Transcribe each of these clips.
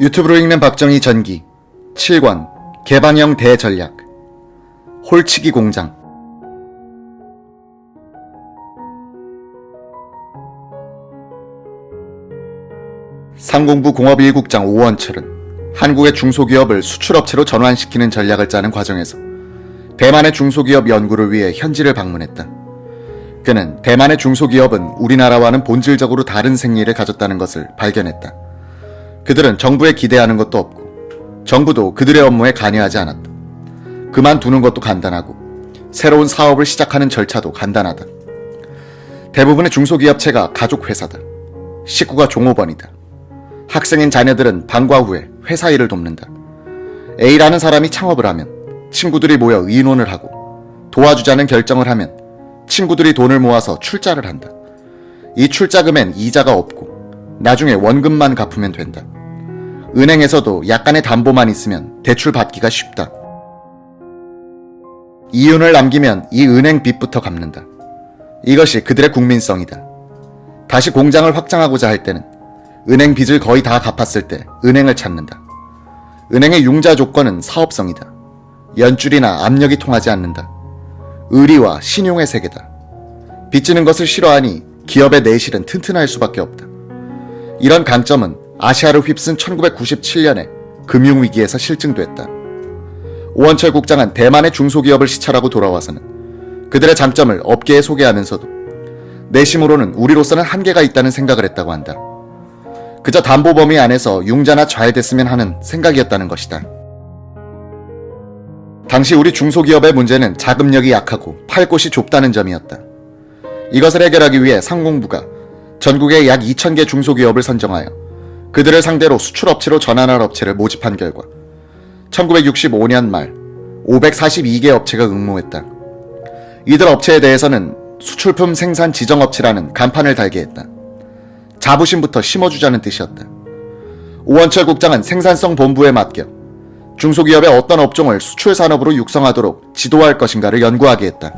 유튜브로 읽는 박정희 전기 7권 개방형 대전략 홀치기 공장. 상공부 공업 1국장 오원철은 한국의 중소기업을 수출업체로 전환시키는 전략을 짜는 과정에서 대만의 중소기업 연구를 위해 현지를 방문했다. 그는 대만의 중소기업은 우리나라와는 본질적으로 다른 생리를 가졌다는 것을 발견했다. 그들은 정부에 기대하는 것도 없고 정부도 그들의 업무에 관여하지 않았다. 그만두는 것도 간단하고 새로운 사업을 시작하는 절차도 간단하다. 대부분의 중소기업체가 가족회사다. 식구가 종업원이다. 학생인 자녀들은 방과 후에 회사 일을 돕는다. A라는 사람이 창업을 하면 친구들이 모여 의논을 하고 도와주자는 결정을 하면 친구들이 돈을 모아서 출자를 한다. 이 출자금엔 이자가 없고 나중에 원금만 갚으면 된다. 은행에서도 약간의 담보만 있으면 대출 받기가 쉽다. 이윤을 남기면 이 은행 빚부터 갚는다. 이것이 그들의 국민성이다. 다시 공장을 확장하고자 할 때는 은행 빚을 거의 다 갚았을 때 은행을 찾는다. 은행의 융자 조건은 사업성이다. 연줄이나 압력이 통하지 않는다. 의리와 신용의 세계다. 빚지는 것을 싫어하니 기업의 내실은 튼튼할 수밖에 없다. 이런 강점은 아시아를 휩쓴 1997년에 금융위기에서 실증됐다. 오원철 국장은 대만의 중소기업을 시찰하고 돌아와서는 그들의 장점을 업계에 소개하면서도 내심으로는 우리로서는 한계가 있다는 생각을 했다고 한다. 그저 담보 범위 안에서 융자나 잘 됐으면 하는 생각이었다는 것이다. 당시 우리 중소기업의 문제는 자금력이 약하고 팔 곳이 좁다는 점이었다. 이것을 해결하기 위해 상공부가 전국의 약 2,000개 중소기업을 선정하여 그들을 상대로 수출업체로 전환할 업체를 모집한 결과 1965년 말 542개 업체가 응모했다. 이들 업체에 대해서는 수출품 생산 지정업체라는 간판을 달게 했다. 자부심부터 심어주자는 뜻이었다. 오원철 국장은 생산성 본부에 맡겨 중소기업의 어떤 업종을 수출 산업으로 육성하도록 지도할 것인가를 연구하게 했다.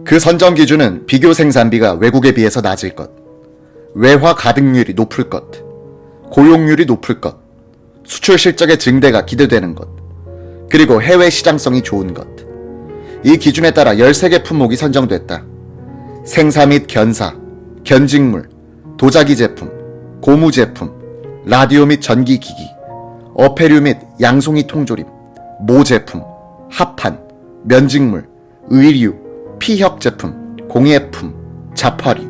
그 선정 기준은 비교 생산비가 외국에 비해서 낮을 것, 외화 가득률이 높을 것, 고용률이 높을 것, 수출 실적의 증대가 기대되는 것, 그리고 해외 시장성이 좋은 것. 이 기준에 따라 13개 품목이 선정됐다. 생사 및 견사, 견직물, 도자기 제품, 고무 제품, 라디오 및 전기기기, 어패류 및 양송이 통조림, 모 제품, 합판, 면직물, 의류, 피협 제품, 공예품, 자파류.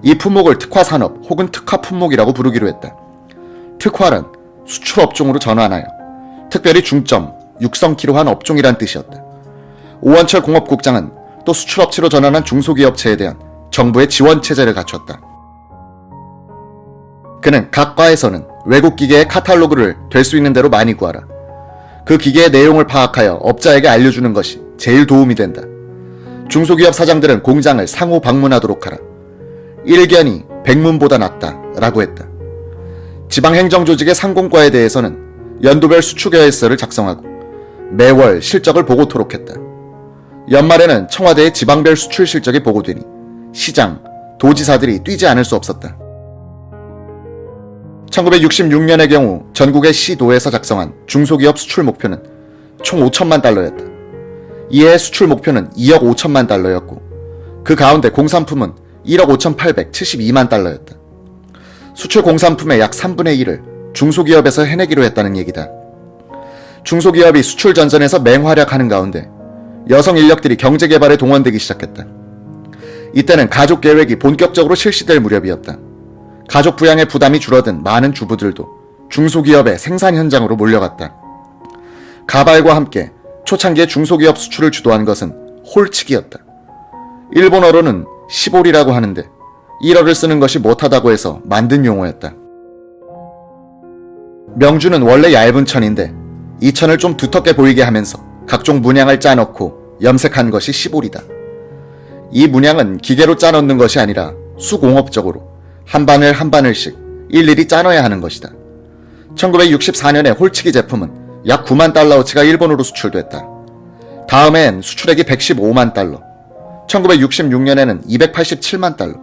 이 품목을 특화산업 혹은 특화품목이라고 부르기로 했다. 특화란 수출업종으로 전환하여 특별히 중점, 육성키로 한 업종이란 뜻이었다. 오원철 공업국장은 또 수출업체로 전환한 중소기업체에 대한 정부의 지원체제를 갖췄다. 그는 각 과에서는 외국 기계의 카탈로그를 될 수 있는 대로 많이 구하라. 그 기계의 내용을 파악하여 업자에게 알려주는 것이 제일 도움이 된다. 중소기업 사장들은 공장을 상호 방문하도록 하라. 일견이 백문보다 낫다 라고 했다. 지방행정조직의 상공과에 대해서는 연도별 수출계획서를 작성하고 매월 실적을 보고토록 했다. 연말에는 청와대의 지방별 수출 실적이 보고되니 시장, 도지사들이 뛰지 않을 수 없었다. 1966년의 경우 전국의 시도에서 작성한 중소기업 수출 목표는 총 5천만 달러였다. 이해 수출 목표는 2억 5천만 달러였고 그 가운데 공산품은 1억 5,872만 달러였다. 수출 공산품의 약 3분의 1을 중소기업에서 해내기로 했다는 얘기다. 중소기업이 수출 전선에서 맹활약하는 가운데 여성 인력들이 경제개발에 동원되기 시작했다. 이때는 가족계획이 본격적으로 실시될 무렵이었다. 가족 부양의 부담이 줄어든 많은 주부들도 중소기업의 생산 현장으로 몰려갔다. 가발과 함께 초창기의 중소기업 수출을 주도한 것은 홀치기였다. 일본어로는 시보리라고 하는데 1어를 쓰는 것이 못하다고 해서 만든 용어였다. 명주는 원래 얇은 천인데 이 천을 좀 두텁게 보이게 하면서 각종 문양을 짜넣고 염색한 것이 시보리다. 이 문양은 기계로 짜넣는 것이 아니라 수공업적으로 한 바늘 한 바늘씩 일일이 짜놔야 하는 것이다. 1964년에 홀치기 제품은 약 9만 달러어치가 일본으로 수출됐다. 다음해엔 수출액이 115만 달러, 1966년에는 287만 달러,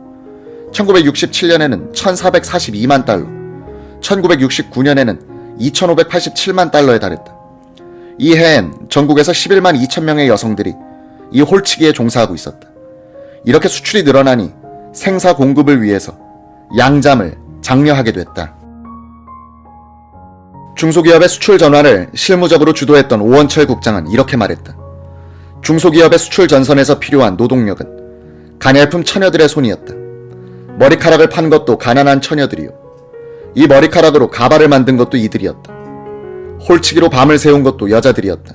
1967년에는 1442만 달러, 1969년에는 2587만 달러에 달했다. 이 해엔 전국에서 11만 2천 명의 여성들이 이 홀치기에 종사하고 있었다. 이렇게 수출이 늘어나니 생사 공급을 위해서 양잠을 장려하게 됐다. 중소기업의 수출 전환을 실무적으로 주도했던 오원철 국장은 이렇게 말했다. 중소기업의 수출 전선에서 필요한 노동력은 가냘픈 처녀들의 손이었다. 머리카락을 판 것도 가난한 처녀들이요. 이 머리카락으로 가발을 만든 것도 이들이었다. 홀치기로 밤을 새운 것도 여자들이었다.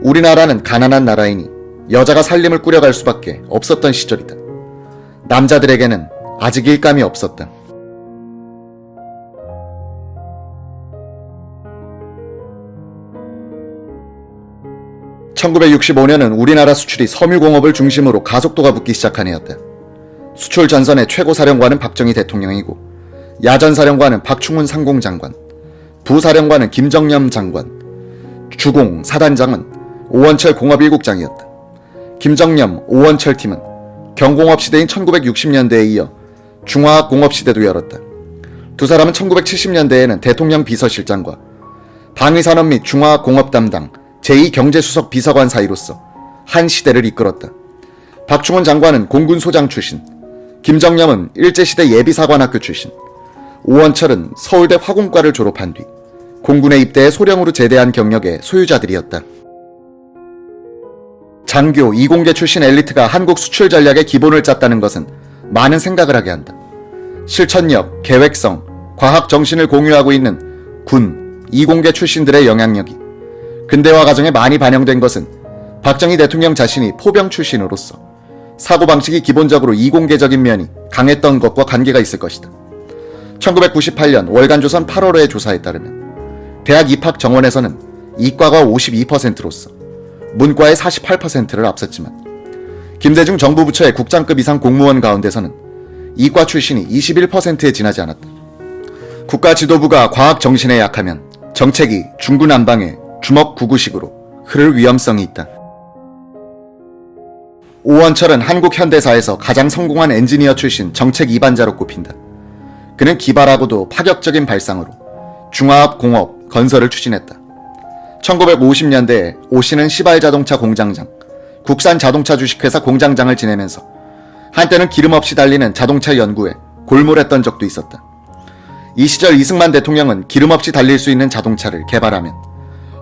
우리나라는 가난한 나라이니 여자가 살림을 꾸려갈 수밖에 없었던 시절이다. 남자들에게는 아직 일감이 없었다. (1965년은) 우리나라 수출이 섬유공업을 중심으로 가속도가 붙기 시작한 해였다. 수출 전선의 최고사령관은 박정희 대통령이고 야전사령관은 박충훈 상공장관, 부사령관은 김정념 장관, 주공 사단장은 오원철 공업 1국장이었다. 김정념, 오원철 팀은 경공업 시대인 1960년대에 이어 중화학공업 시대도 열었다. 두 사람은 1970년대에는 대통령 비서실장과 방위산업 및 중화학공업 담당 제2경제수석 비서관 사이로서 한 시대를 이끌었다. 박충훈 장관은 공군소장 출신, 김정념은 일제시대 예비사관학교 출신, 오원철은 서울대 화공과를 졸업한 뒤 공군에 입대해 소령으로 제대한 경력의 소유자들이었다. 장교, 이공계 출신 엘리트가 한국 수출 전략의 기본을 짰다는 것은 많은 생각을 하게 한다. 실천력, 계획성, 과학 정신을 공유하고 있는 군, 이공계 출신들의 영향력이 근대화 과정에 많이 반영된 것은 박정희 대통령 자신이 포병 출신으로서 사고방식이 기본적으로 이공계적인 면이 강했던 것과 관계가 있을 것이다. 1998년 월간조선 8월호의 조사에 따르면 대학 입학 정원에서는 이과가 52%로서 문과의 48%를 앞섰지만 김대중 정부 부처의 국장급 이상 공무원 가운데서는 이과 출신이 21%에 지나지 않았다. 국가 지도부가 과학 정신에 약하면 정책이 중구난방에 주먹구구식으로 흐를 위험성이 있다. 오원철은 한국 현대사에서 가장 성공한 엔지니어 출신 정책 이반자로 꼽힌다. 그는 기발하고도 파격적인 발상으로 중화학 공업 건설을 추진했다. 1950년대에 오 씨는 시발자동차 공장장, 국산 자동차 주식회사 공장장을 지내면서 한때는 기름 없이 달리는 자동차 연구에 골몰했던 적도 있었다. 이 시절 이승만 대통령은 기름 없이 달릴 수 있는 자동차를 개발하면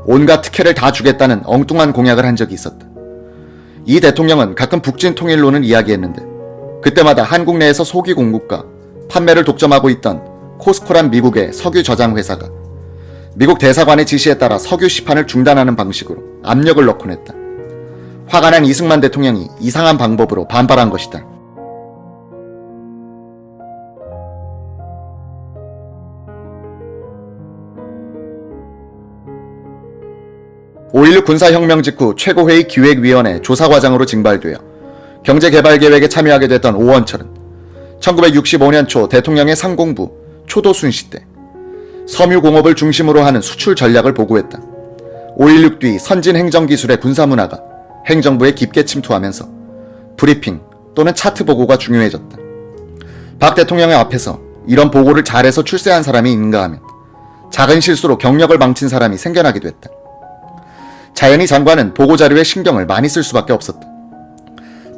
온갖 특혜를 다 주겠다는 엉뚱한 공약을 한 적이 있었다. 이 대통령은 가끔 북진 통일론을 이야기했는데 그때마다 한국 내에서 소기 공급과 판매를 독점하고 있던 코스코란 미국의 석유 저장 회사가 미국 대사관의 지시에 따라 석유 시판을 중단하는 방식으로 압력을 넣곤 했다. 화가 난 이승만 대통령이 이상한 방법으로 반발한 것이다. 5.16 군사혁명 직후 최고회의 기획위원회 조사과장으로 징발되어 경제개발계획에 참여하게 됐던 오원철은 1965년 초 대통령의 상공부 초도순시 때 섬유공업을 중심으로 하는 수출 전략을 보고했다. 5.16 뒤 선진행정기술의 군사문화가 행정부에 깊게 침투하면서 브리핑 또는 차트 보고가 중요해졌다. 박 대통령의 앞에서 이런 보고를 잘해서 출세한 사람이 있는가 하면 작은 실수로 경력을 망친 사람이 생겨나기도 했다. 자연히 장관은 보고자료에 신경을 많이 쓸 수밖에 없었다.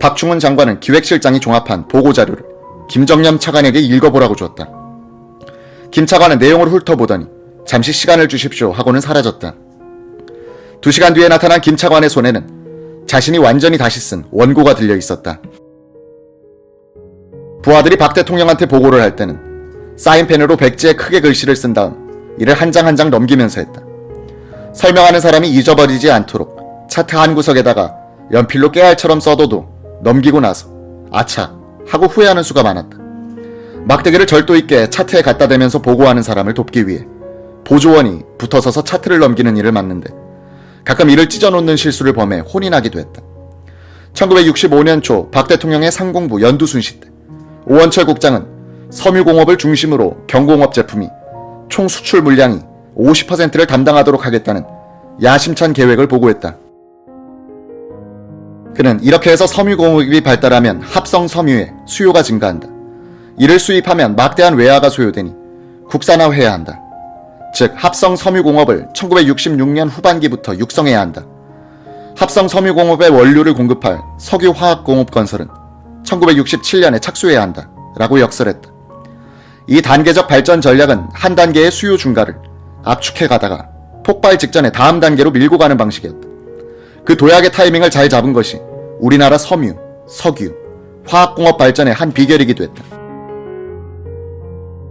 박충훈 장관은 기획실장이 종합한 보고자료를 김정념 차관에게 읽어보라고 주었다. 김 차관은 내용을 훑어보더니 잠시 시간을 주십시오 하고는 사라졌다. 2시간 뒤에 나타난 김 차관의 손에는 자신이 완전히 다시 쓴 원고가 들려 있었다. 부하들이 박 대통령한테 보고를 할 때는 사인펜으로 백지에 크게 글씨를 쓴 다음 이를 한 장 한 장 넘기면서 했다. 설명하는 사람이 잊어버리지 않도록 차트 한 구석에다가 연필로 깨알처럼 써둬도 넘기고 나서 아차 하고 후회하는 수가 많았다. 막대기를 절도 있게 차트에 갖다 대면서 보고하는 사람을 돕기 위해 보조원이 붙어서서 차트를 넘기는 일을 맡는데 가끔 이를 찢어놓는 실수를 범해 혼이 나기도 했다. 1965년 초 박 대통령의 상공부 연두순시 때 오원철 국장은 섬유공업을 중심으로 경공업 제품이 총 수출 물량이 50%를 담당하도록 하겠다는 야심찬 계획을 보고했다. 그는 이렇게 해서 섬유공업이 발달하면 합성 섬유의 수요가 증가한다. 이를 수입하면 막대한 외화가 소요되니 국산화해야 한다. 즉 합성 섬유공업을 1966년 후반기부터 육성해야 한다. 합성 섬유공업의 원료를 공급할 석유화학공업 건설은 1967년에 착수해야 한다 라고 역설했다. 이 단계적 발전 전략은 한 단계의 수요 증가를 압축해 가다가 폭발 직전에 다음 단계로 밀고 가는 방식이었다. 그 도약의 타이밍을 잘 잡은 것이 우리나라 섬유, 석유, 화학공업 발전의 한 비결이기도 했다.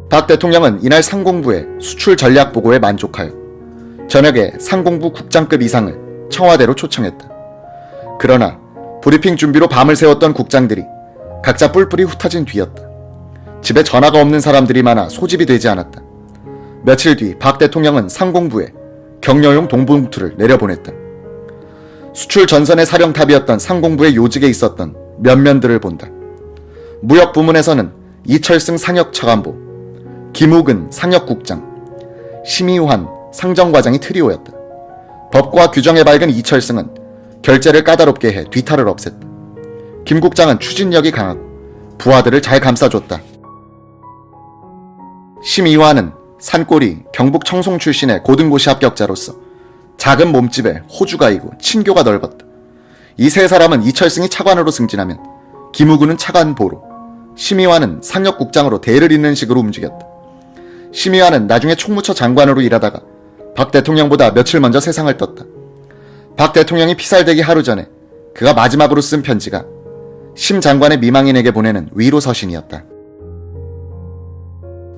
박 대통령은 이날 상공부의 수출 전략 보고에 만족하여 저녁에 상공부 국장급 이상을 청와대로 초청했다. 그러나 브리핑 준비로 밤을 새웠던 국장들이 각자 뿔뿔이 흩어진 뒤였다. 집에 전화가 없는 사람들이 많아 소집이 되지 않았다. 며칠 뒤 박 대통령은 상공부에 격려용 동봉투를 내려보냈다. 수출 전선의 사령탑이었던 상공부의 요직에 있었던 면면들을 본다. 무역부문에서는 이철승 상역차관보, 김욱은 상역국장, 심의환 상정과장이 트리오였다. 법과 규정에 밝은 이철승은 결제를 까다롭게 해 뒤탈을 없앴다. 김 국장은 추진력이 강하고 부하들을 잘 감싸줬다. 심의환은 산골이 경북 청송 출신의 고등고시 합격자로서 작은 몸집에 호주가이고 친교가 넓었다. 이 세 사람은 이철승이 차관으로 승진하면 김우구는 차관보로, 심의환은 상역국장으로 대를 잇는 식으로 움직였다. 심의환은 나중에 총무처 장관으로 일하다가 박 대통령보다 며칠 먼저 세상을 떴다. 박 대통령이 피살되기 하루 전에 그가 마지막으로 쓴 편지가 심 장관의 미망인에게 보내는 위로 서신이었다.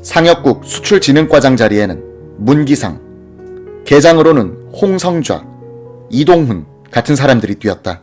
상역국 수출진흥과장 자리에는 문기상, 계장으로는 홍성좌, 이동훈 같은 사람들이 뛰었다.